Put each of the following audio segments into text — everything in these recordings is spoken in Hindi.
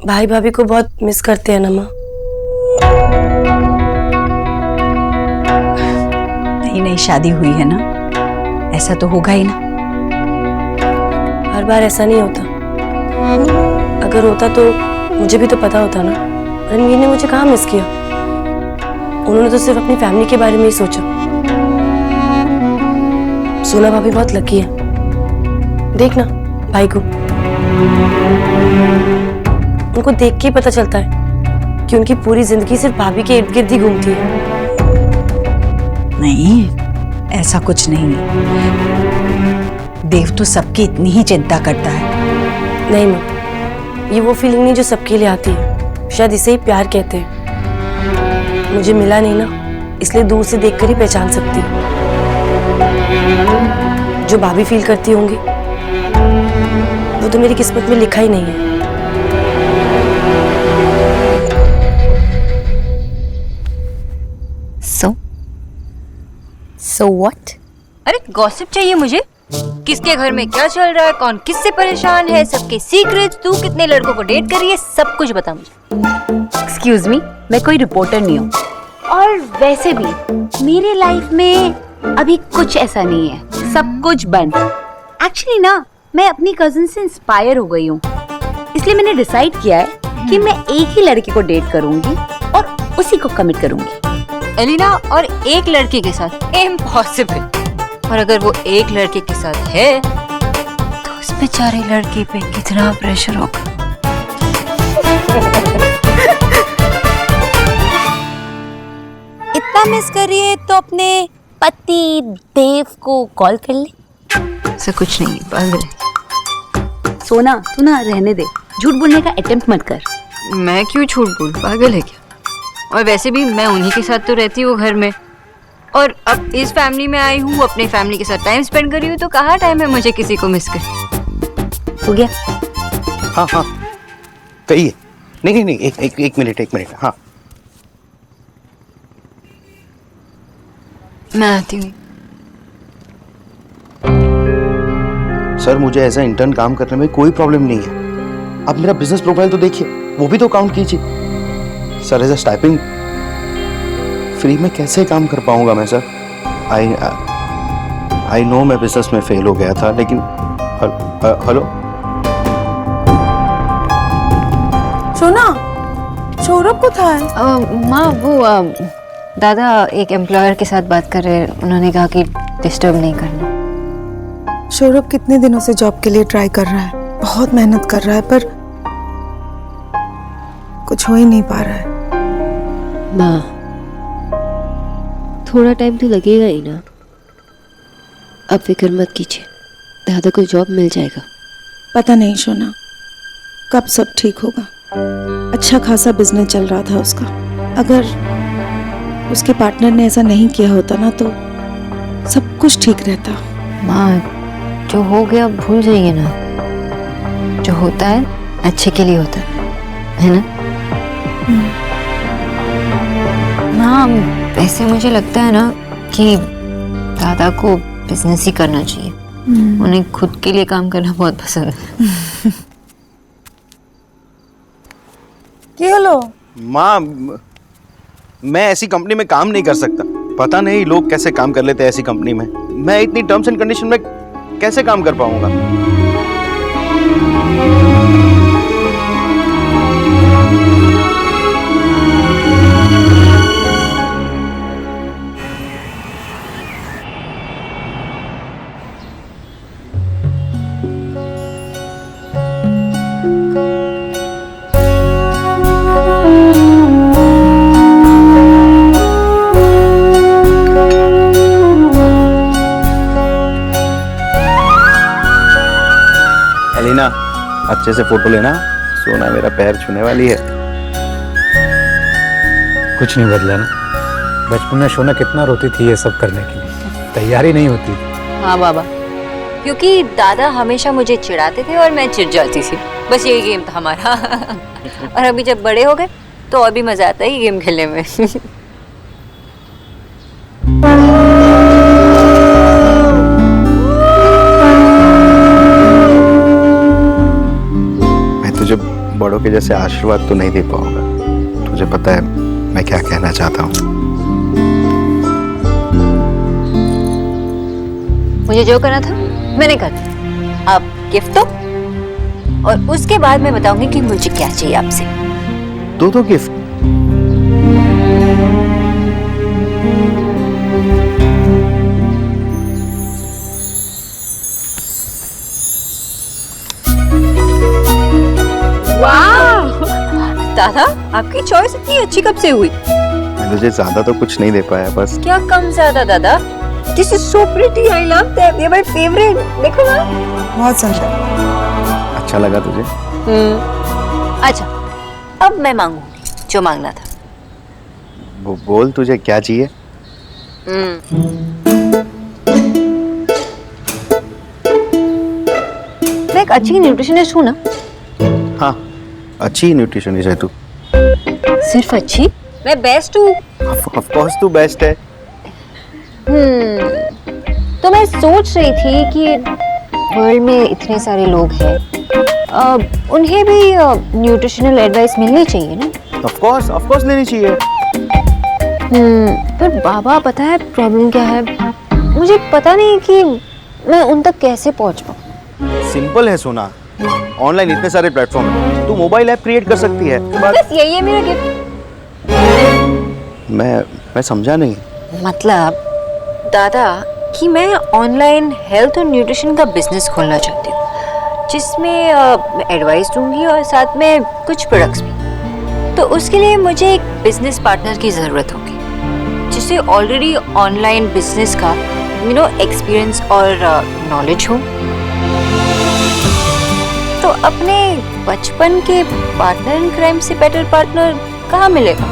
भाई भाभी को बहुत मिस करते हैं ना माँ। नई नई शादी हुई है ना, ऐसा तो होगा ही ना। हर बार ऐसा नहीं होता। अगर होता तो मुझे भी तो पता होता ना। रणवीर ने मुझे कहाँ मिस किया। उन्होंने तो सिर्फ अपनी फैमिली के बारे में ही सोचा। सोना भाभी बहुत लकी है। देखना भाई को, उनको देख के ही पता चलता है कि उनकी पूरी जिंदगी सिर्फ भाभी के इर्द गिर्द ही घूमती है। नहीं, ऐसा कुछ नहीं है। देव तो सबकी इतनी ही चिंता करता है। नहीं माँ, ये वो फीलिंग नहीं जो सबके लिए आती है। शायद इसे ही प्यार कहते हैं। मुझे मिला नहीं ना, इसलिए दूर से देखकर ही पहचान सकती हूँ। जो भाभी फील करती होंगी वो तो मेरी किस्मत में लिखा ही नहीं है। So what? अरे गॉसिप चाहिए मुझे। किसके घर में क्या चल रहा है, कौन किससे परेशान है, सबके सीक्रेट्स, तू कितने लड़कों को डेट करी है, सब कुछ बता मुझे। एक्सक्यूज मी, मैं कोई रिपोर्टर नहीं हूँ, और वैसे भी मेरे लाइफ में अभी कुछ ऐसा नहीं है, सब कुछ बंद। एक्चुअली ना, मैं अपनी कजिन से इंस्पायर हो गई हूँ, इसलिए मैंने डिसाइड किया है कि मैं एक ही लड़के को डेट करूंगी और उसी को कमिट करूंगी। एलिना, और एक लड़के के साथ? इम्पॉसिबल। और अगर वो एक लड़के के साथ है तो उस बेचारे लड़के पे कितना प्रेशर होगा। इतना मिस करिए तो अपने पति देव को कॉल कर ले। ऐसा कुछ नहीं है, पागल है। सोना, तू ना रहने दे, झूठ बोलने का अटेम्प्ट मत कर। मैं क्यों झूठ बोल, पागल है क्या? और वैसे भी मैं उन्हीं के साथ तो रहती हूँ घर में, और अब इस फैमिली में आई हूँ, अपने फैमिली के साथ टाइम स्पेंड कर रही हूँ, तो कहाँ टाइम है मुझे किसी को मिस कर। हो गया? हाँ हाँ, कहिए। नहीं नहीं नहीं, एक मिनट। हाँ, मैं आती हूँ। सर मुझे एज ए इंटर्न काम करने में कोई प्रॉब्लम नहीं है। अब मेरा बिजनेस प्रोफाइल तो देखिए, वो भी तो काउंट कीजिए। सर एज ए स्टाइपिंग फ्री में कैसे काम कर पाऊंगा मैं सर? आई नो मैं बिजनेस में फेल हो गया था, लेकिन हेलो सोना, सौरभ को था। माँ, वो दादा एक एम्प्लॉयर के साथ बात कर रहे हैं, उन्होंने कहा कि डिस्टर्ब नहीं करना। सौरभ कितने दिनों से जॉब के लिए ट्राई कर रहा है, बहुत मेहनत कर रहा है, पर कुछ हो ही नहीं पा रहा है। माँ, थोड़ा टाइम तो लगेगा ही ना। अब फिक्र मत कीजिए, दादा को जॉब मिल जाएगा। पता नहीं सोना, कब सब ठीक होगा। अच्छा खासा बिजनेस चल रहा था उसका। अगर उसके पार्टनर ने ऐसा नहीं किया होता ना, तो सब कुछ ठीक रहता। माँ, जो हो गया भूल जाइए ना। जो होता है अच्छे के लिए होता है ना? माँ, वैसे मुझे लगता है ना कि दादा को बिजनेस ही करना चाहिए। उन्हें खुद के लिए काम करना बहुत पसंद है। क्या लो माँ, मैं ऐसी कंपनी में काम नहीं कर सकता। पता नहीं लोग कैसे काम कर लेते हैं ऐसी कंपनी में। मैं इतनी टर्म्स एंड कंडीशन में कैसे काम कर पाऊंगा? एलिना, अच्छे से फोटो लेना। सोना मेरा पैर छूने वाली है। कुछ नहीं बदला ना। बचपन में सोना कितना रोती थी ये सब करने के लिए, तैयारी नहीं होती थी। हाँ बाबा, क्योंकि दादा हमेशा मुझे चिढ़ाते थे और मैं चिढ़ जाती थी। बस यही गेम था हमारा। और अभी जब बड़े हो गए तो और भी मजा आता है ये गेम खेलने में। बड़ों के जैसे आशीर्वाद तो नहीं दे पाऊंगा। तुझे पता है मैं क्या कहना चाहता हूँ। मुझे जो करना था मैंने कर दिया। अब गिफ्ट दो और उसके बाद मैं बताऊंगी कि मुझे क्या चाहिए आपसे। दो गिफ्ट। दादा आपकी चॉइस इतनी अच्छी कब से हुई? मैं तुझे ज्यादा तो कुछ नहीं दे पाया बस। क्या कम ज्यादा दादा? This is so pretty, I love that, ये माय फेवरेट। देखो ना, बहुत सुंदर। अच्छा लगा तुझे? अच्छा अब मैं मांगूंगी जो मांगना था। वो बोल तुझे क्या चाहिए? मैं एक अच्छी न्यूट्रिशनिस्ट हूँ ना? हाँ, अच्छी न्यूट्रिशनिस्ट है तू। सिर्फ अच्छी? मैं बेस्ट हूँ। ऑफ कोर्स तू बेस्ट है। तो मैं सोच रही थी कि वर्ल्ड में इतने सारे लोग हैं, उन्हें भी न्यूट्रिशनल एडवाइस मिलनी चाहिए ना? ऑफ कोर्स लेनी चाहिए। पर बाबा पता है प्रॉब्लम क्या है? मुझे पता नहीं कि मैं उन तक कैसे पहुंच पाऊँ। सिंपल है सोना, ऑनलाइन इतने सारे प्लेटफॉर्म हैं, तू मोबाइल ऐप क्रिएट कर सकती है। बस यही है मेरा गिफ्ट। मैं समझा नहीं। मतलब दादा कि मैं ऑनलाइन हेल्थ और न्यूट्रिशन का बिजनेस खोलना चाहती हूँ, जिसमें मैं एडवाइस दूंगी और साथ में कुछ प्रोडक्ट्स भी। तो उसके लिए मुझे एक बिजनेस पार्टनर की ज़रूरत होगी जिसे ऑलरेडी ऑनलाइन बिजनेस का एक्सपीरियंस और नॉलेज हो। तो अपने बचपन के पार्टनर इन क्राइम से बेटर पार्टनर कहाँ मिलेगा?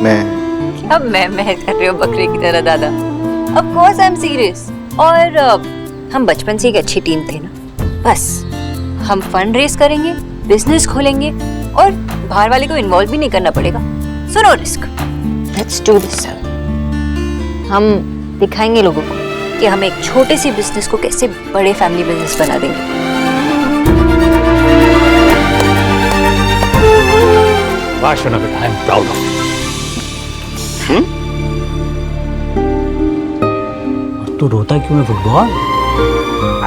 मैं अब मैं कर रही हूँ बकरे की तरह दादा। Of course I'm serious। और हम बचपन से एक अच्छी टीम थे ना। बस हम फंड रेज करेंगे, बिजनेस खोलेंगे और बाहर वाले को इन्वॉल्व भी नहीं करना पड़ेगा। So no risk. Let's do this. हम दिखाएंगे लोगों को कि हम एक छोटे से बिजनेस को कैसे बड़े फैमिली बिजनेस बना देंगे। वाह शोना बेटा, I am proud of you. तू रोता क्यों है फुटबॉल?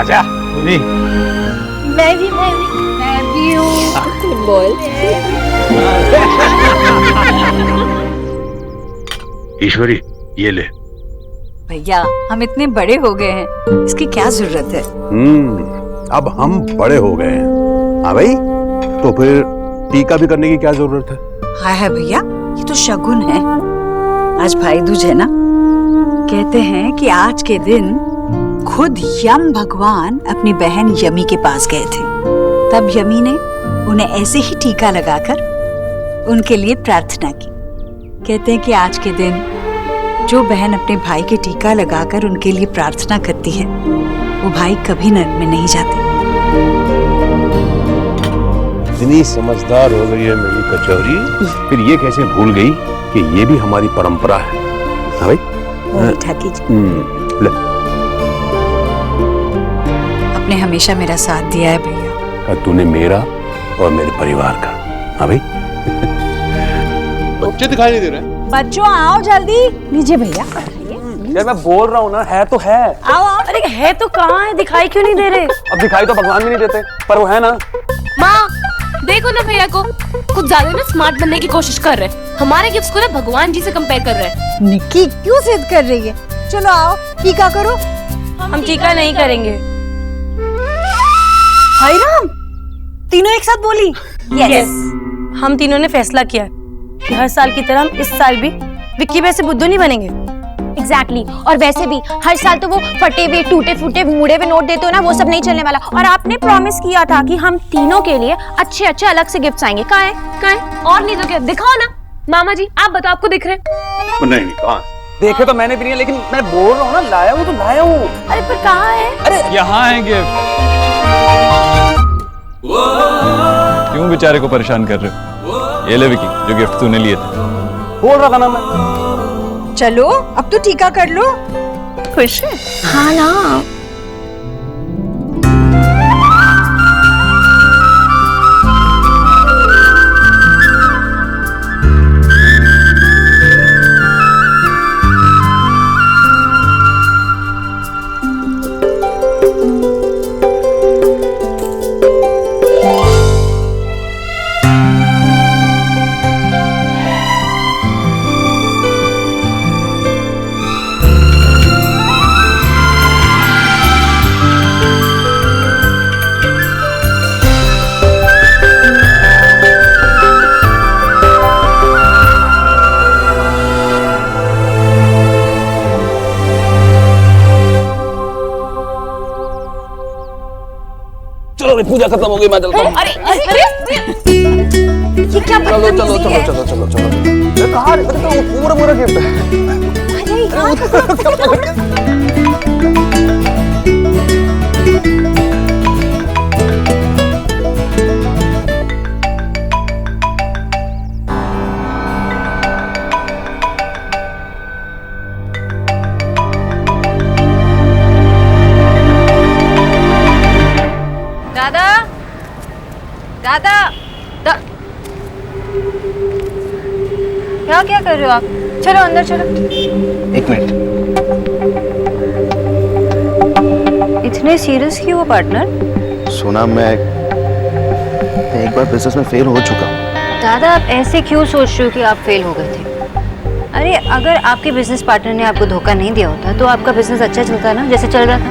आजा तू भी। मैं भी हूँ फुटबॉल। ईश्वरी ये ले। भैया हम इतने बड़े हो गए हैं, इसकी क्या जरूरत है? अब हम बड़े हो गए हैं। हाँ भाई, तो फिर टीका भी करने की क्या जरूरत है? हाय भैया, ये तो शगुन है। आज भाई दूज है ना। कहते हैं कि आज के दिन खुद यम भगवान अपनी बहन यमी के पास गए थे। तब यमी ने उन्हें ऐसे ही टीका लगाकर उनके लिए प्रार्थना की। कहते हैं कि आज के दिन जो बहन अपने भाई के टीका लगाकर उनके लिए प्रार्थना करती है, वो भाई कभी नरक में नहीं जाते। इतनी समझदार हो गई है मेरी कचौरी, फिर ये कैसे भूल गई कि ये भी हमारी परंपरा है। हाँ भाई ठाकी जी, ले। आपने हमेशा मेरा साथ दिया है भैया। और तूने मेरा और मेरे परिवार का। हाँ भाई। बच्चे दिखाई नहीं दे रहे। बच्चों आओ जल्दी। लीजिए भैया। यार मैं बोल रहा हूँ ना, है तो है। आओ आओ। अरे है तो कहाँ है, दिखाई क्यों नहीं दे रहे? अब दिखाई तो भगवान भी नहीं देते, पर वो है ना। माँ देखो ना भैया को, कुछ ज्यादा ना स्मार्ट बनने की कोशिश कर रहे हैं। हमारे गिफ्ट्स को ना भगवान जी से कंपेयर कर रहे हैं। निक्की क्यों जिद कर रही है? चलो आओ टीका करो। हम टीका नहीं करेंगे। हाय राम, तीनों एक साथ बोली। यस। हम तीनों ने फैसला किया कि हर साल की तरह हम इस साल भी विक्की वैसे बुद्धू नहीं बनेंगे। एग्जैक्टली। और वैसे भी हर साल तो वो फटे हुए टूटे फूटे मुड़े हुए नोट देते हो ना, वो सब नहीं चलने वाला। और आपने प्रॉमिस किया था कि हम तीनों के लिए अच्छे अच्छे अलग से गिफ्ट्स आएंगे। कहाँ है? और नहीं तो क्या, दिखाओ ना। मामा जी आप बताओ, आपको दिख रहे? नहीं कहाँ देखे तो मैंने भी नहीं, लेकिन मैं बोल रहा हूँ ना, लाया हूँ तो लाया हूँ। अरे पर कहाँ है? अरे यहाँ है गिफ्ट। क्यों बेचारे को परेशान कर रहे हो? ये ले विकी, जो गिफ्ट तूने लिए थे। बोल रहा था ना मैं। चलो अब तो टीका कर लो। खुश है? हाँ ना। चलो पूजा खत्म हो गई, मैं चलता हूँ। अरे अरे ये क्या चलो चलो चलो चलो चलो चलो। कहाँ पूरा पूरा गिफ्ट है। दादा दादा क्या कर रहे हो आप? चलो अंदर चलो। एक मिनट। इतने सीरियस क्यों हो पार्टनर? सोना, मैं एक बार बिजनेस में फेल हो चुका हूँ। दादा आप ऐसे क्यों सोच रहे हो कि आप फेल हो गए थे? अरे अगर आपके बिजनेस पार्टनर ने आपको धोखा नहीं दिया होता तो आपका बिजनेस अच्छा चलता ना, जैसे चल रहा था।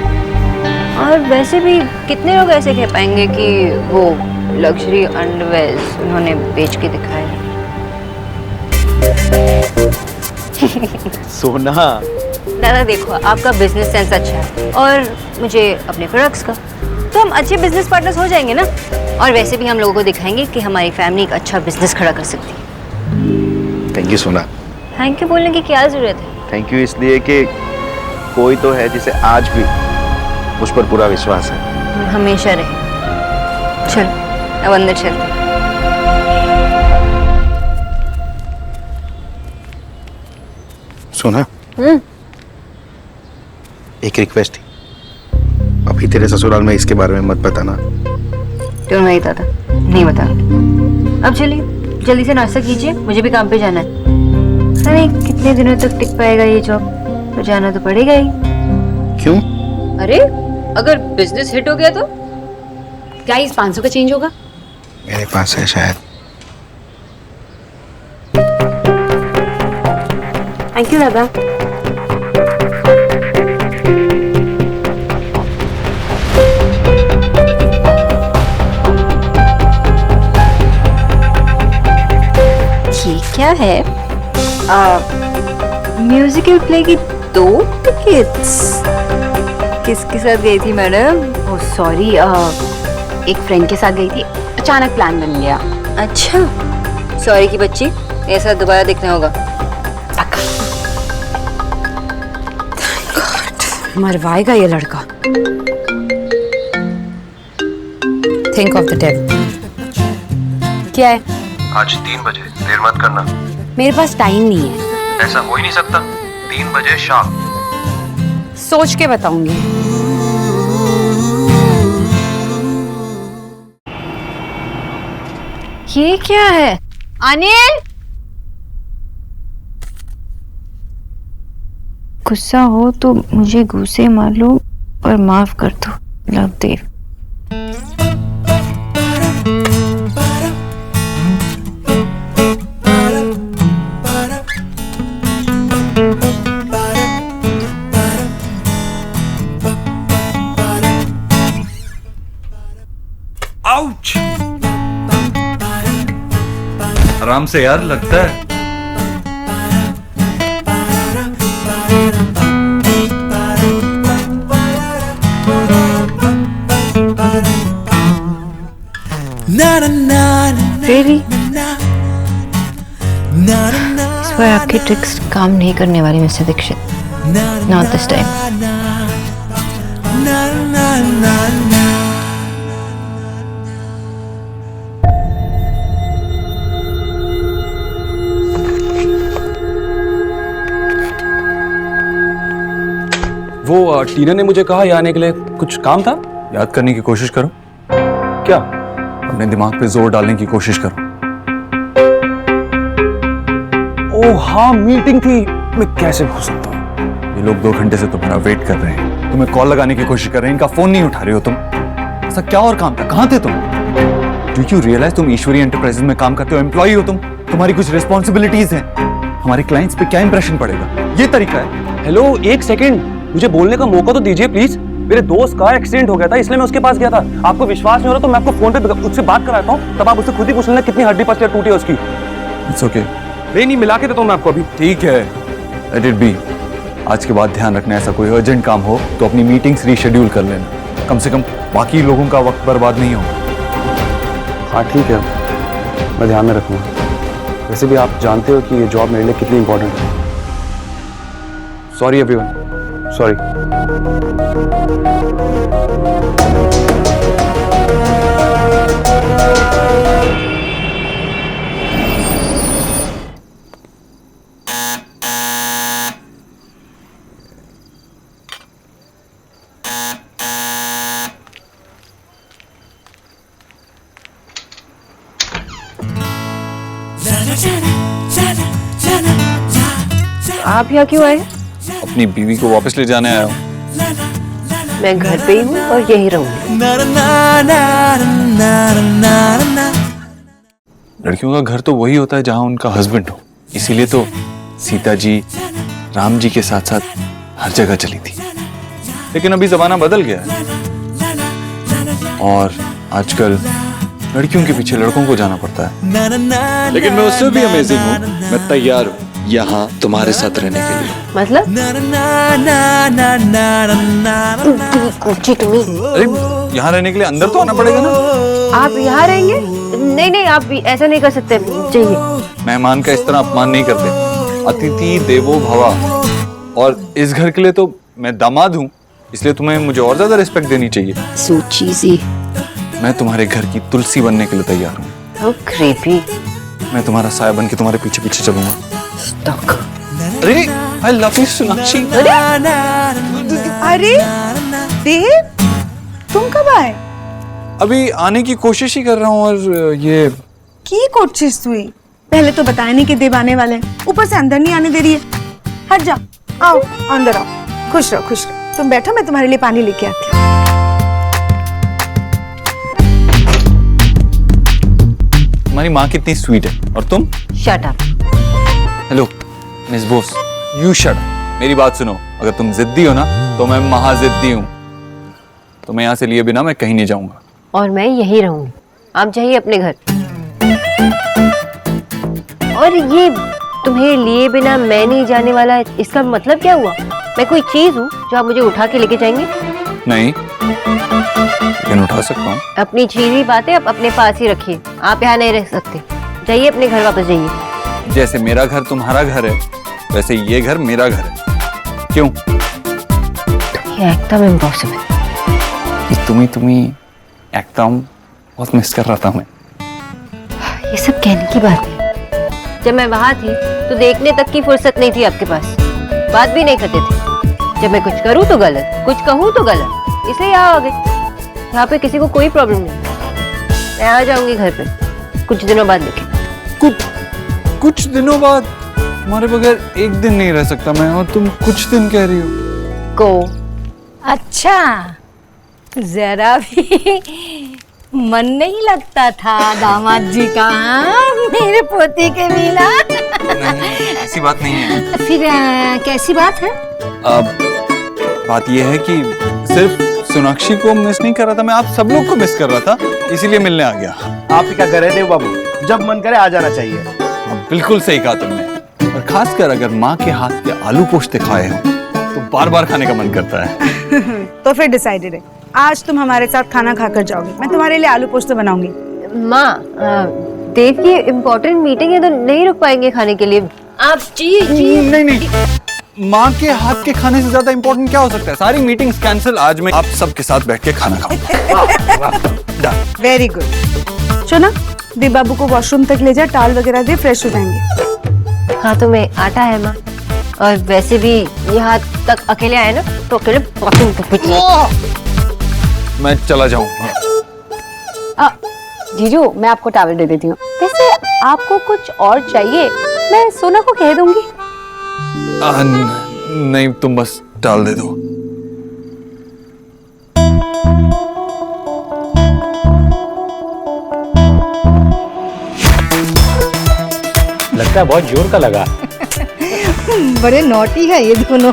और वैसे भी कितने लोग ऐसे कह पाएंगे कि वो लग्जरी अंडरवेयर उन्होंने बेच के दिखाए। सोना दादा देखो, आपका बिजनेस सेंस अच्छा है और मुझे अपने प्रोडक्ट्स का, तो हम अच्छे बिजनेस पार्टनर्स हो जाएंगे ना। और वैसे भी हम लोगों को दिखाएंगे कि हमारी फैमिली एक अच्छा बिजनेस खड़ा कर सकती है। थैंक यू सोना। थैंक यू बोलने की क्या जरूरत है? थैंक यू इसलिए कि कोई तो है जिसे आज भी उस पर पूरा विश्वास है। हमेशा रहे। चल अब अंदर चलते। सोना, एक रिक्वेस्ट थी। अभी तेरे ससुराल में इसके बारे में मत बताना। क्यों नहीं दादा? नहीं बता। अब चलिए जल्दी से नाश्ता कीजिए, मुझे भी काम पे जाना है। अरे कितने दिनों तक टिक पाएगा ये जॉब? तो जाना तो पड़ेगा ही। क्यों? अरे अगर बिजनेस हिट हो गया तो? गाइस 500 का चेंज होगा? मेरे पास है शायद। थैंक यू दादा। ये क्या है? म्यूजिकल प्ले की 2 टिकट्स। किसके साथ गई थी मैडम? ओह सॉरी, एक फ्रेंड के साथ गई थी, अचानक प्लान बन गया। अच्छा सॉरी की बच्ची, ऐसा दोबारा देखना होगा। मरवाएगा ये लड़का। Think of the devil. क्या है? आज 3 बजे, देर मत करना। मेरे पास टाइम नहीं है। ऐसा हो ही नहीं सकता। 3 बजे शाम। सोच के बताऊंगी। ये क्या है? अनिल, गुस्सा हो तो मुझे घूसे मार लो और माफ कर दो। लव देव। आउच! आराम से यार, लगता है। Really? इस बार आपकी ट्रिक्स काम नहीं करने वाली mister Dikshit. Not this time. वो टीना ने मुझे कहा यहाँ आने के लिए, कुछ काम था? याद करने की कोशिश करो। क्या? अपने दिमाग पे जोर डालने की कोशिश करो। ओह हाँ, मीटिंग थी, मैं कैसे भूल सकता हूँ। ये लोग 2 घंटे से तुम्हारा वेट कर रहे हैं, तुम्हें कॉल लगाने की कोशिश कर रहे हैं, इनका फोन नहीं उठा रहे हो तुम। ऐसा क्या और काम था, कहाँ थे तुम? डू यू रियलाइज तुम ईश्वरी एंटरप्राइजेज में काम करते हो, एम्प्लॉई हो तुम, तुम्हारी कुछ रिस्पॉन्सिबिलिटीज हैं। हमारे क्लाइंट्स पे क्या इंप्रेशन पड़ेगा, ये तरीका है? हेलो, एक सेकंड, मुझे बोलने का मौका तो दीजिए प्लीज। मेरे दोस्त का एक्सीडेंट हो गया था, इसलिए मैं उसके पास गया था। आपको विश्वास नहीं हो रहा तो मैं आपको फोन पे उससे बात कराता हूँ, तब आप उससे खुद ही पूछ लेना कितनी हड्डी पसलियां टूटी है उसकी। It's okay. नहीं, मिला के देता हूँ मैं आपको अभी। ठीक है, लेट इट बी। आज के बाद ध्यान रखना, ऐसा कोई अर्जेंट काम हो तो अपनी मीटिंग्स रीशेड्यूल कर लेना, कम से कम बाकी लोगों का वक्त बर्बाद नहीं होगा। हाँ ठीक है, मैं ध्यान में रखूँगा। वैसे भी आप जानते हो कि ये जॉब मेरे लिए कितनी इंपॉर्टेंट है। Sorry everyone, sorry. आप यहाँ क्यों आए? अपनी बीवी को वापस ले जाने आया हूँ। मैं घर पे ही हूँ और यही रहूंगी। लड़कियों का घर तो वही होता है जहाँ उनका हस्बैंड हो, इसीलिए तो सीता जी राम जी के साथ साथ हर जगह चली थी। लेकिन अभी जमाना बदल गया है और आजकल लड़कियों के पीछे लड़कों को जाना पड़ता है। लेकिन मैं उससे भी अमेजिंग हूँ, मैं तैयार हूँ यहाँ तुम्हारे साथ रहने के लिए। मतलब? अरे यहाँ रहने के लिए अंदर तो आना पड़ेगा ना। आप यहाँ रहेंगे? नहीं नहीं, आप ऐसा नहीं कर सकते, चाहिए। मेहमान का इस तरह अपमान नहीं करते, अतिथि देवो भव। और इस घर के लिए तो मैं दामाद हूँ, इसलिए तुम्हें मुझे और ज्यादा रिस्पेक्ट देनी चाहिए। So cheesy। मैं तुम्हारे घर की तुलसी बनने के लिए तैयार हूँ। How creepy। मैं तुम्हारा साया बन के तुम्हारे पीछे पीछे चलूंगा। अरे I love you सोनाक्षी। अरे देव, तुम कब आए? अभी आने की कोशिश ही कर रहा हूँ और ये की कोशिश हुई? पहले तो बताया नहीं कि देव आने वाले हैं, ऊपर से अंदर नहीं आने दे रही है। हट जा, आओ अंदर आओ, खुश रहो खुश रहो। तुम बैठो, मैं तुम्हारे लिए पानी लेके आती हूँ। तुम्हारी माँ कितनी स्वीट है और तुम? Shut up। Hello miss Bose, you shut. मेरी बात सुनो, अगर तुम जिद्दी हो ना तो मैं महाजिद्दी हूँ। तुम्हें यहाँ से लिए बिना मैं कहीं नहीं जाऊंगा। और मैं यही रहूंगी, आप जाइए अपने घर। और ये तुम्हें लिए बिना मैं नहीं जाने वाला, इसका मतलब क्या हुआ? मैं कोई चीज हूँ जो आप मुझे उठा के लेके जाएंगे? नहीं, लेकिन उठा सकता हूँ। अपनी चीज बातें आप अपने पास ही रखिए, आप यहाँ नहीं रह सकते। जाइए अपने घर वापस जाइए। जैसे मेरा घर तुम्हारा घर है, वैसे ये घर मेरा घर है। क्यों? ये एकदम इम्पॉसिबल। तुम्ही एकदम बहुत मिस कर रहा था मैं। ये सब कहने की बात है। जब मैं वहां थी तो देखने तक की फुर्सत नहीं थी आपके पास, बात भी नहीं करते थे। जब मैं कुछ करूँ तो गलत, कुछ कहूँ तो गलत, इसलिए यहाँ आ गए। यहाँ पे किसी को कोई प्रॉब्लम नहीं। मैं आ जाऊंगी घर पे कुछ दिनों बाद। लेकिन कुछ दिनों बाद? तुम्हारे बगैर एक दिन नहीं रह सकता मैं, और तुम कुछ दिन कह रही हो। को अच्छा, जरा भी मन नहीं लगता था दामाद जी का, मेरे पोते के मिला? नहीं, ऐसी बात नहीं है। फिर कैसी बात है? अब बात यह है कि सिर्फ सोनाक्षी को मिस नहीं कर रहा था मैं, आप सब लोग को मिस कर रहा था, इसीलिए मिलने आ गया। आप ही क्या कर रहे थे बाबू, जब मन करे आ जाना चाहिए। बिल्कुल सही कहा तुमने, और खासकर अगर माँ के हाथ के आलू पोस्ते खाए हो तो बार बार खाने का मन करता है। तो फिर डिसाइडेड है, आज तुम हमारे साथ खाना खाकर जाओगे। मैं तुम्हारे लिए आलू पोस्ते बनाऊंगी। माँ, देव की इम्पोर्टेंट मीटिंग है तो नहीं रुक पाएंगे खाने के लिए। आप जी नहीं, माँ के हाथ के खाने से ज्यादा इम्पोर्टेंट क्या हो सकता है? सारी मीटिंग्स कैंसिल, आज मैं आप सबके साथ बैठ के खाना खाऊंगा। Very good. चलो दे बाबू को वॉशरूम तक ले जा, टाल वगैरह दे, फ्रेश हो जाएंगे। हाथों में आटा है माँ? और वैसे भी यहाँ तक अकेले आए ना तो अकेले बाथरूम को पिटना। मैं चला जाऊं। जीजू मैं आपको टॉवल दे देती हूँ। वैसे आपको कुछ और चाहिए मैं सोना को कह दूंगी। नहीं तुम बस टाल दे दो। लगता है बहुत जोर का लगा। बड़े नॉटी है ये दोनों।